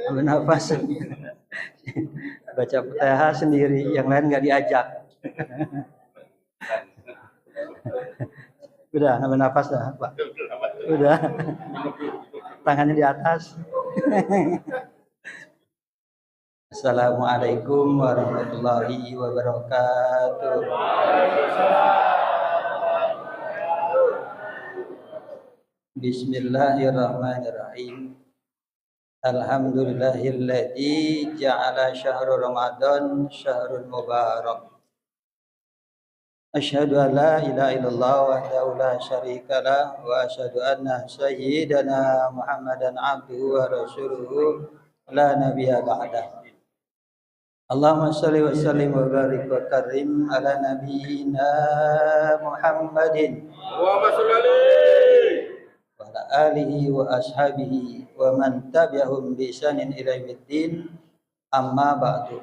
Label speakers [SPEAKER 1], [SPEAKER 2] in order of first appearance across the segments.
[SPEAKER 1] Ambil nafas. Baca Fatihah sendiri, yang lain nggak diajak. Udah, ambil nafas dah, Pak. Udah. Tangannya di atas. Assalamualaikum warahmatullahi wabarakatuh. Bismillahirrahmanirrahim. Alhamdulillahilladzi ja'ala syahrul Ramadan syahrul mubarak. Asyhadu an la ilaha illallah wahdahu la syarika lah wa asyhadu anna sayyidana Muhammadan abduhu wa rasuluhu la nabiyya ba'dah. Allahumma shalli wa sallim wa barik wa karim ala nabiyyina Muhammadin
[SPEAKER 2] Allahumma shalli alaihi
[SPEAKER 1] wa ala alihi wa ashabihi wa man tabi'ahum bi ihsanin ila yaumiddin. Amma ba'du.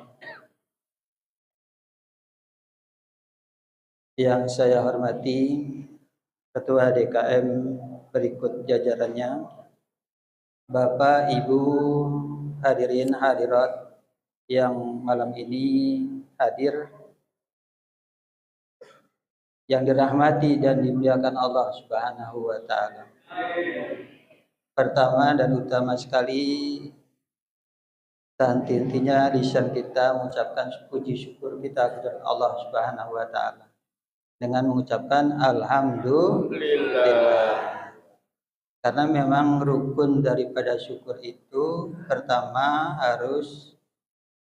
[SPEAKER 1] Yang saya hormati Ketua DKM berikut jajarannya, Bapak, Ibu, hadirin hadirat yang malam ini hadir, yang dirahmati dan dimuliakan Allah Subhanahu wa taala. Pertama dan utama sekali, intinya lisan kita mengucapkan puji syukur kita kepada Allah Subhanahu wa taala dengan mengucapkan alhamdulillah. Karena memang rukun daripada syukur itu, pertama harus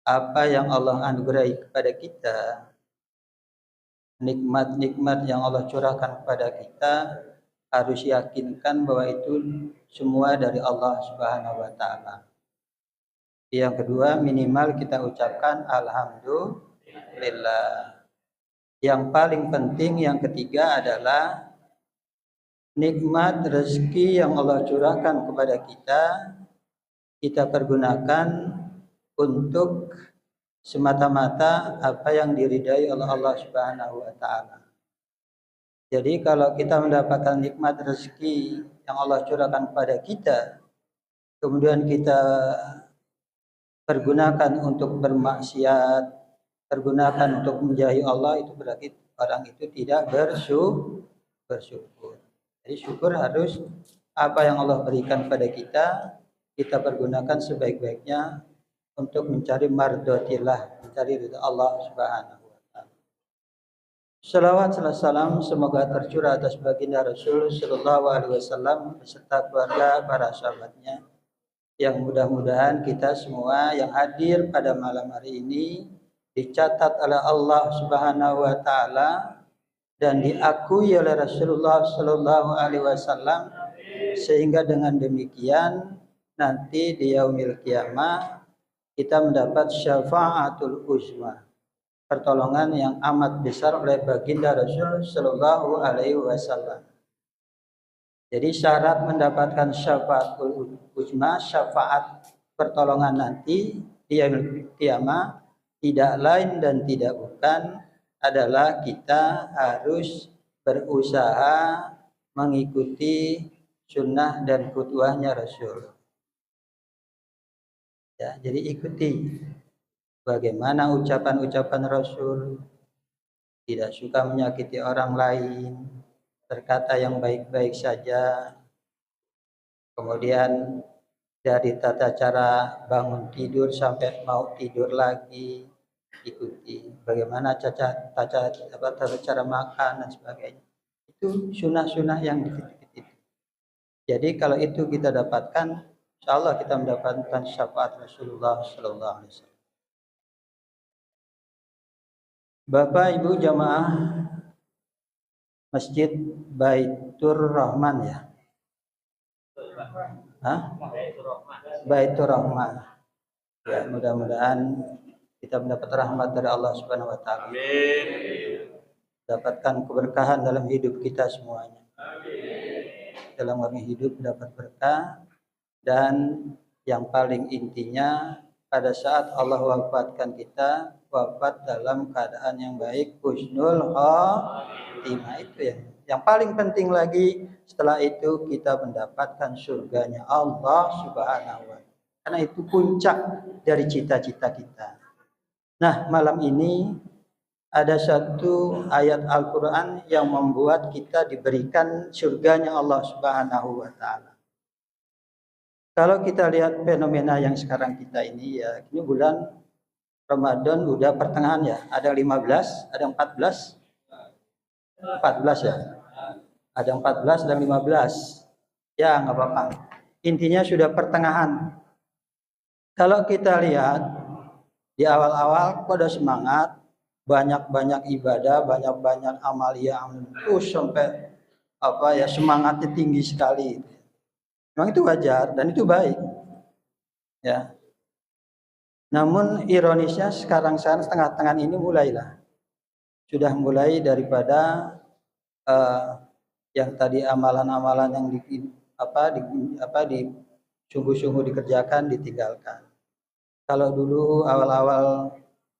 [SPEAKER 1] apa yang Allah anugerahi kepada kita, nikmat-nikmat yang Allah curahkan kepada kita, harus yakinkan bahwa itu semua dari Allah Subhanahu wa taala. Yang kedua, minimal kita ucapkan alhamdulillah. Yang paling penting, yang ketiga adalah nikmat rezeki yang Allah curahkan kepada kita pergunakan untuk semata-mata apa yang diridai oleh Allah Subhanahu wa taala. Jadi kalau kita mendapatkan nikmat rezeki yang Allah curahkan kepada kita, kemudian kita pergunakan untuk bermaksiat, pergunakan untuk menjauhi Allah, itu berarti orang itu tidak bersyukur. Jadi syukur harus apa yang Allah berikan pada kita pergunakan sebaik-baiknya untuk mencari mardhatillah, mencari ridha Allah Subhanahu wa taala. Shalawat salam semoga tercurah atas baginda Rasul sallallahu alaihi wasallam beserta keluarga, para sahabatnya, yang mudah-mudahan kita semua yang hadir pada malam hari ini dicatat oleh Allah Subhanahu wa taala dan diakui oleh Rasulullah sallallahu alaihi wasallam, sehingga dengan demikian nanti di yaumil qiyamah kita mendapat syafaatul uzma, pertolongan yang amat besar oleh baginda Rasul sallallahu alaihi wasallam. Jadi syarat mendapatkan syafaatul uzma, syafaat pertolongan nanti di yaumil qiyamah, tidak lain dan tidak bukan adalah kita harus berusaha mengikuti sunnah dan kutuahnya Rasul. Ya, jadi ikuti bagaimana ucapan-ucapan Rasul, tidak suka menyakiti orang lain, berkata yang baik-baik saja. Kemudian dari tata cara bangun tidur sampai mau tidur lagi, ikuti bagaimana tata cara makan dan sebagainya. Itu sunnah-sunnah yang dikit-dikit itu. Jadi kalau itu kita dapatkan, insyaallah kita mendapatkan syafaat Rasulullah sallallahu alaihi wasallam. Bapak Ibu jamaah Masjid Baitur Rahman ya. Baitur Rahman. Ya, mudah-mudahan kita mendapat rahmat dari Allah Subhanahu wa taala. Amin. Dapatkan keberkahan dalam hidup kita semuanya. Amin. Dalam orang hidup dapat berkah, dan yang paling intinya pada saat Allah wafatkan kita, wafat dalam keadaan yang baik, husnul khatimah, itu ya. Yang paling penting lagi, setelah itu kita mendapatkan surganya Allah Subhanahu wa taala. Karena itu puncak dari cita-cita kita. Nah, malam ini ada satu ayat Al-Quran yang membuat kita diberikan surganya Allah Subhanahu wa Ta'ala. Kalau kita lihat fenomena yang sekarang kita ini, ya, ini bulan Ramadan udah pertengahan ya, ada 15, ada 14, 14 ya, ada 14 dan 15, ya nggak apa-apa. Intinya sudah pertengahan. Kalau kita lihat di awal-awal pada semangat, banyak-banyak ibadah, banyak-banyak amalia, terus sampai apa ya, semangatnya tinggi sekali. Memang itu wajar dan itu baik, ya. Namun ironisnya sekarang setengah-tengah ini sudah mulai daripada yang tadi amalan-amalan yang di sungguh-sungguh dikerjakan ditinggalkan. Kalau dulu awal-awal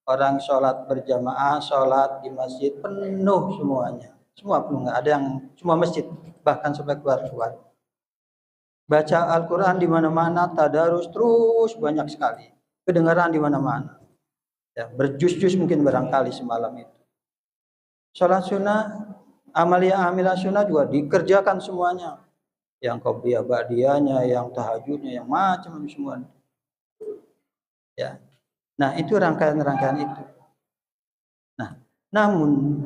[SPEAKER 1] orang sholat berjamaah, sholat di masjid penuh semuanya, semua penuh, nggak ada yang cuma masjid, bahkan sampai keluar-keluar. Baca Al-Quran di mana-mana, tadarus terus banyak sekali, kedengaran di mana-mana. Ya, berjus-jus mungkin barangkali semalam itu. Sholat sunnah, amalia sunnah juga dikerjakan semuanya. Yang qobliyah ba'diyahnya, yang tahajudnya, yang macam semua. Ya. Nah, itu rangkaian-rangkaian itu. Nah, namun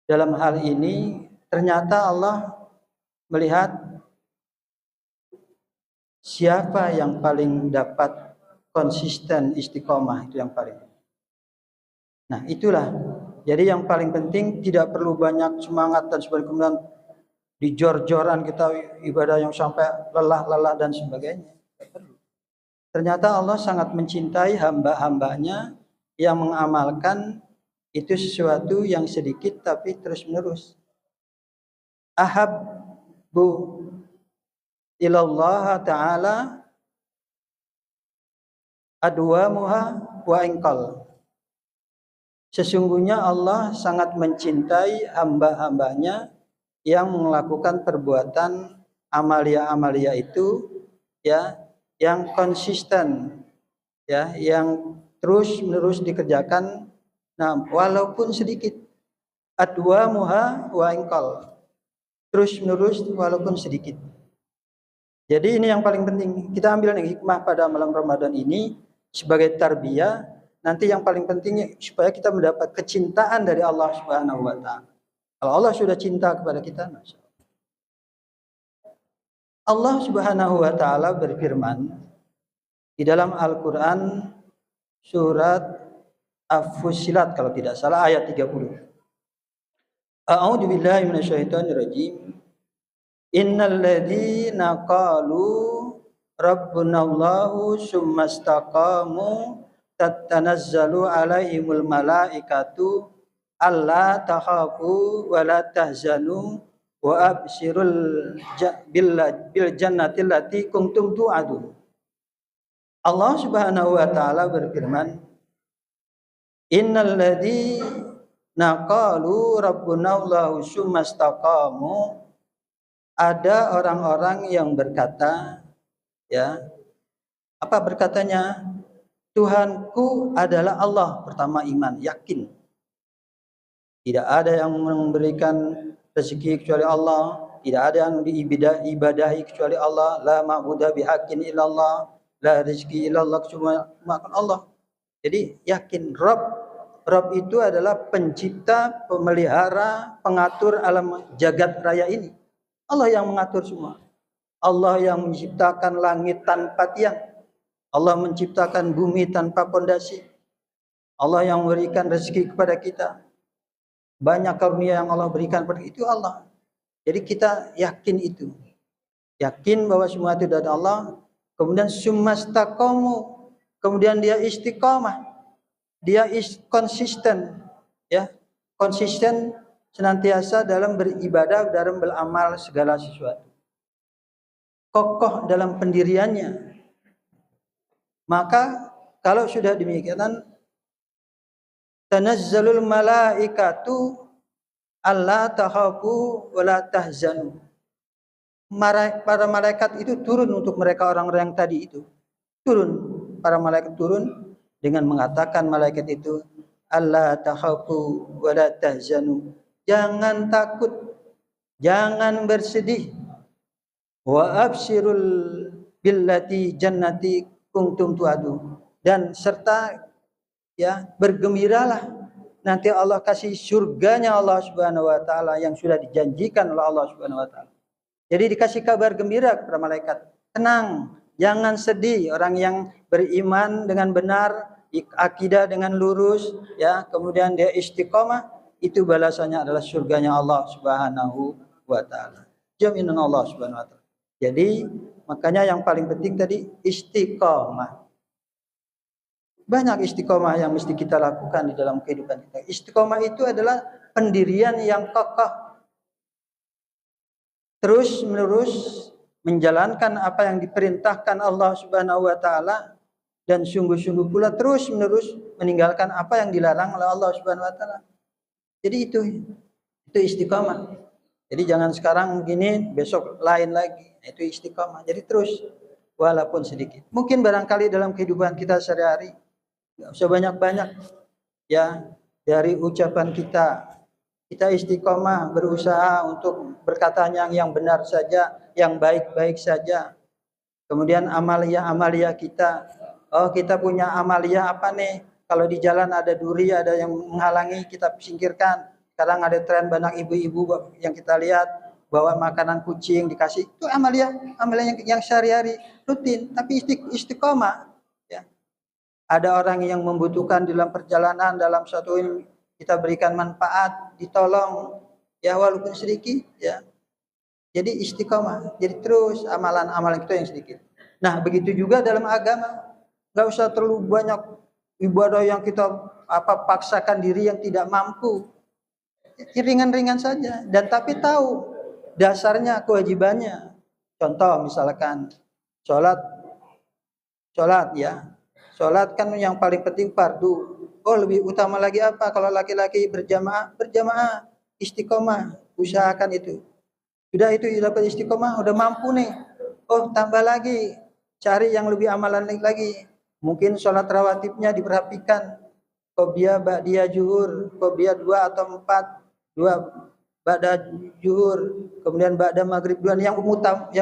[SPEAKER 1] dalam hal ini ternyata Allah melihat siapa yang paling dapat konsisten istiqomah, itu yang paling. Nah, itulah. Jadi yang paling penting tidak perlu banyak semangat dan sebagainya, kemudian dijor-joran kita ibadah yang sampai lelah-lelah dan sebagainya. Ternyata Allah sangat mencintai hamba-hambanya yang mengamalkan itu sesuatu yang sedikit tapi terus-menerus. Ahabbu ilallah ta'ala adwamuha wa inqal. Sesungguhnya Allah sangat mencintai hamba-hambanya yang melakukan perbuatan amalia-amalia itu, ya, yang konsisten, ya, yang terus-menerus dikerjakan, nah, walaupun sedikit. Adwamuha wa inqal. Terus-menerus walaupun sedikit. Jadi ini yang paling penting. Kita ambil hikmah pada malam Ramadan ini sebagai tarbiyah. Nanti yang paling pentingnya supaya kita mendapat kecintaan dari Allah Subhanahu wa Ta'ala. Kalau Allah sudah cinta kepada kita, Masya Allah. Allah Subhanahu wa Ta'ala berfirman di dalam Al-Quran surat As-Fussilat kalau tidak salah ayat 30. A'udzu billahi minasyaitonir rajim. Innal ladzina qalu rabbunallahu tsumastaqamu tatanazzalu alaihimul malaikatu alla takhafu wa la tahzanu wa absyirul bil jannati allati kuntum tu'adun. Allah Subhanahu wa Ta'ala berfirman, innal ladzina qalu rabbunallahu tsumastaqamu, ada orang-orang yang berkata, ya, apa berkatanya? Tuhanku adalah Allah. Pertama iman, yakin. Tidak ada yang memberikan rezeki kecuali Allah, tidak ada yang diibadahi kecuali Allah. La ma'budu bihaqqin illallah, la rizqi illallah, cuma Allah. Jadi yakin Rabb itu adalah pencipta, pemelihara, pengatur alam jagat raya ini. Allah yang mengatur semua. Allah yang menciptakan langit tanpa tiang. Allah menciptakan bumi tanpa pondasi. Allah yang memberikan rezeki kepada kita. Banyak karunia yang Allah berikan kepada itu Allah. Jadi kita yakin itu. Yakin bahwa semua itu dari Allah. Kemudian sumastaqamu. Kemudian dia istiqamah. Dia konsisten. Ya, konsisten senantiasa dalam beribadah, dalam beramal segala sesuatu. Kokoh dalam pendiriannya. Maka kalau sudah demikian, tanazzalul malaikatu alla takhafu wa la tahzanu. Para malaikat itu turun untuk mereka orang-orang yang tadi itu. turun, para malaikat turun dengan mengatakan malaikat itu, Allah takhafu wa la tahzanu. Jangan takut, jangan bersedih. Wa absyirul billati jannati kuntum tu'adu. Dan serta ya bergembiralah, nanti Allah kasih surganya Allah Subhanahu wa taala yang sudah dijanjikan oleh Allah Subhanahu wa taala. Jadi dikasih kabar gembira kepada malaikat, tenang, jangan sedih. Orang yang beriman dengan benar, akidah dengan lurus, ya, kemudian dia istiqomah, itu balasannya adalah surganya Allah Subhanahu wa taala. Jaminan Allah Subhanahu wa taala. Jadi makanya yang paling penting tadi istiqomah. Banyak istiqomah yang mesti kita lakukan di dalam kehidupan kita. Istiqomah itu adalah pendirian yang kokoh, terus menerus menjalankan apa yang diperintahkan Allah Subhanahu wa taala, dan sungguh-sungguh pula terus menerus meninggalkan apa yang dilarang oleh Allah Subhanahu wa taala. Jadi itu istiqomah. Jadi jangan sekarang begini, besok lain lagi. Itu istiqomah. Jadi terus walaupun sedikit. Mungkin barangkali dalam kehidupan kita sehari-hari enggak usah banyak-banyak, ya, dari ucapan kita istiqomah berusaha untuk berkata yang benar saja, yang baik-baik saja. Kemudian amalia kita, oh kita punya amalia apa nih? Kalau di jalan ada duri, ada yang menghalangi, kita singkirkan. Sekarang ada tren banyak ibu-ibu yang kita lihat bawa makanan kucing dikasih. Itu amalia yang sehari-hari rutin, tapi istiqomah. Ya. Ada orang yang membutuhkan dalam perjalanan, dalam satu ini kita berikan manfaat, ditolong, ya walaupun sedikit, ya. Jadi istiqomah. Jadi terus amalan-amalan kita yang sedikit. Nah begitu juga dalam agama, nggak usah terlalu banyak ibadah yang kita paksakan diri yang tidak mampu. Ringan-ringan saja, dan tapi tahu dasarnya, kewajibannya. Contoh misalkan sholat ya. Sholat kan yang paling penting fardu. Oh lebih utama lagi apa? Kalau laki-laki berjamaah, istiqomah, usahakan itu. Sudah itu dapat istiqomah, udah mampu nih. Oh tambah lagi, cari yang lebih amalan lagi. Mungkin sholat rawatibnya diperhatikan. Qobliyah, ba'diyah, zuhur, qobliyah 2 atau 4, 2 ba'da zuhur, kemudian ba'da maghrib 2, yang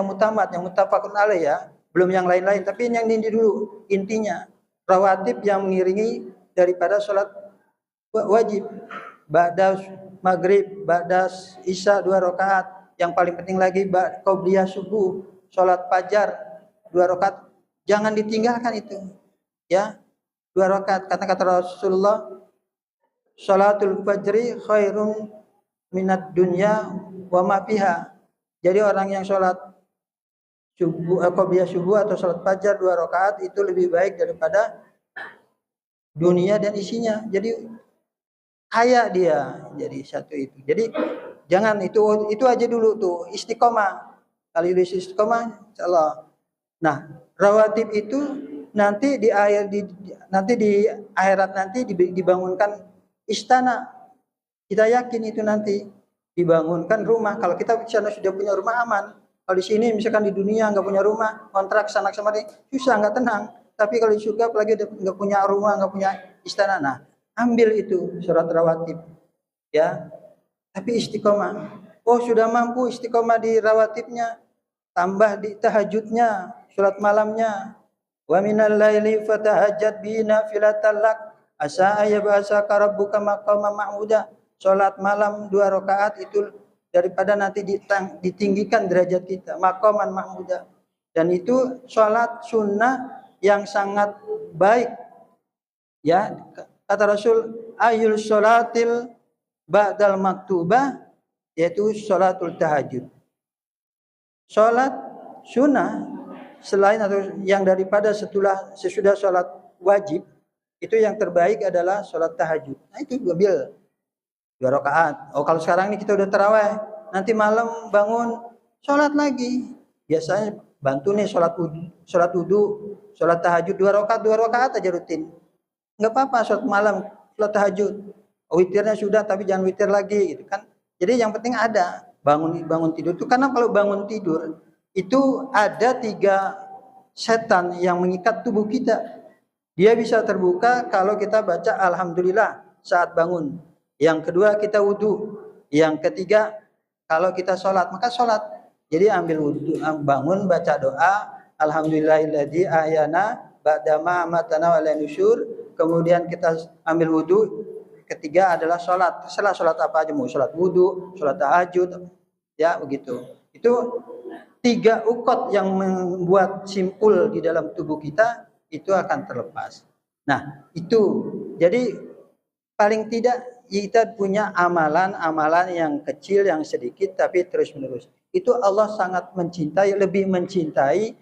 [SPEAKER 1] mutamat, yang muttafaqun alaih ya. Belum yang lain-lain, tapi yang ini dulu intinya. Rawatib yang mengiringi daripada sholat wajib. Ba'da maghrib, ba'da isya 2 rakaat. Yang paling penting lagi qobliyah subuh, sholat fajar 2 rakaat. Jangan ditinggalkan itu. Ya, 2 rakaat. Kata-kata Rasulullah, sholatul fajri khairun minat dunya wa ma fiha. Jadi orang yang sholat subuh, qobliyah subuh atau sholat fajar 2 rakaat itu lebih baik daripada dunia dan isinya. Jadi kaya dia jadi satu itu. Jadi jangan itu aja dulu tuh istiqomah. Kalau istiqomah insyaallah. Nah, rawatib itu nanti di akhirat nanti dibangunkan istana. Kita yakin itu nanti dibangunkan rumah. Kalau kita di sana sudah punya rumah aman. Kalau di sini misalkan di dunia nggak punya rumah, kontrak sana kemari, susah, nggak tenang. Tapi kalau di surga apalagi nggak punya rumah, nggak punya istana, nah ambil itu surat rawatib, ya. Tapi istiqomah. Oh sudah mampu istiqomah di rawatibnya, tambah di tahajudnya, surat malamnya. Wa minal laili fatahajjat bi nafilatan lak asa ayyabasaka rabbuka maqama mahmuda. Salat malam 2 rakaat itu daripada nanti ditinggikan derajat kita, maqaman mahmuda. Dan itu salat sunnah yang sangat baik. Ya, kata Rasul, ayul sholatil ba'dal maktubah, yaitu sholatul tahajud. Sholat sunnah selain atau yang daripada sesudah sholat wajib, itu yang terbaik adalah sholat tahajud. Nah itu ambil 2 rakaat. Oh kalau sekarang ini kita udah tarawih, nanti malam bangun sholat lagi. Biasanya bantu nih sholat wudu, sholat tahajud 2 rakaat aja rutin. Enggak apa-apa sholat malam, sholat tahajud. Witirnya sudah tapi jangan witir lagi gitu kan. Jadi yang penting ada bangun tidur itu, karena kalau bangun tidur itu ada setan yang mengikat tubuh kita. Dia bisa terbuka kalau kita baca alhamdulillah saat bangun. Yang kedua kita wudu. Yang ketiga kalau kita sholat, maka sholat. Jadi ambil wudu, bangun baca doa alhamdulillahilladzi ahyana ba'dama amatana wa la nusyur. Kemudian kita ambil wudu. Ketiga adalah sholat. Setelah sholat apa aja, mau sholat wudu, sholat tahajud, ya begitu. Itu 3 ukot yang membuat simpul di dalam tubuh kita itu akan terlepas. Nah, itu. Jadi paling tidak kita punya amalan-amalan yang kecil, yang sedikit tapi terus-menerus. Itu Allah sangat mencintai, lebih mencintai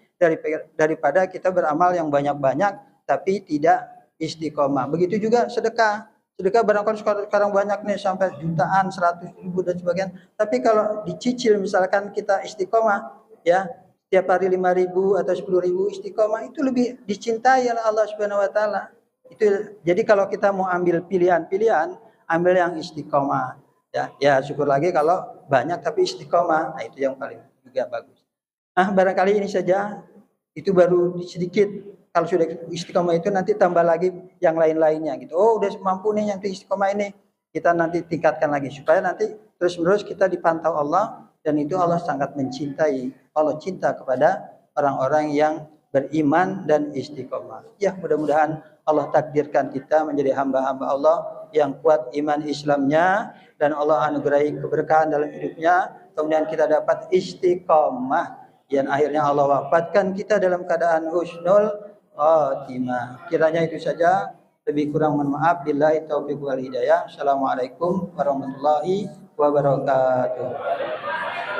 [SPEAKER 1] daripada kita beramal yang banyak-banyak tapi tidak istiqomah. Begitu juga sedekah. Sedekah barangkali sekarang banyak nih sampai jutaan, 100.000 dan sebagainya. Tapi kalau dicicil misalkan kita istiqomah, ya tiap hari 5.000 atau 10.000 istiqomah, itu lebih dicintai oleh Allah Subhanahu Wa Taala. Itu jadi kalau kita mau ambil pilihan-pilihan, ambil yang istiqomah. Ya syukur lagi kalau banyak tapi istiqomah. Nah, itu yang paling juga bagus. Nah, barangkali ini saja. Itu baru sedikit. Kalau sudah istiqomah itu nanti tambah lagi yang lain-lainnya gitu. Oh, udah mampu nih yang istiqomah ini. Kita nanti tingkatkan lagi supaya nanti terus-menerus kita dipantau Allah, dan itu Allah sangat mencintai. Allah cinta kepada orang-orang yang beriman dan istiqomah. Ya, mudah-mudahan Allah takdirkan kita menjadi hamba-hamba Allah yang kuat iman Islamnya, dan Allah anugerahi keberkahan dalam hidupnya. Kemudian kita dapat istiqomah, dan akhirnya Allah wafatkan kita dalam keadaan husnul khatimah. Kiranya itu saja, lebih kurang mohon maaf. Billahi taufiq wal hidayah. Assalamualaikum warahmatullahi wabarakatuh.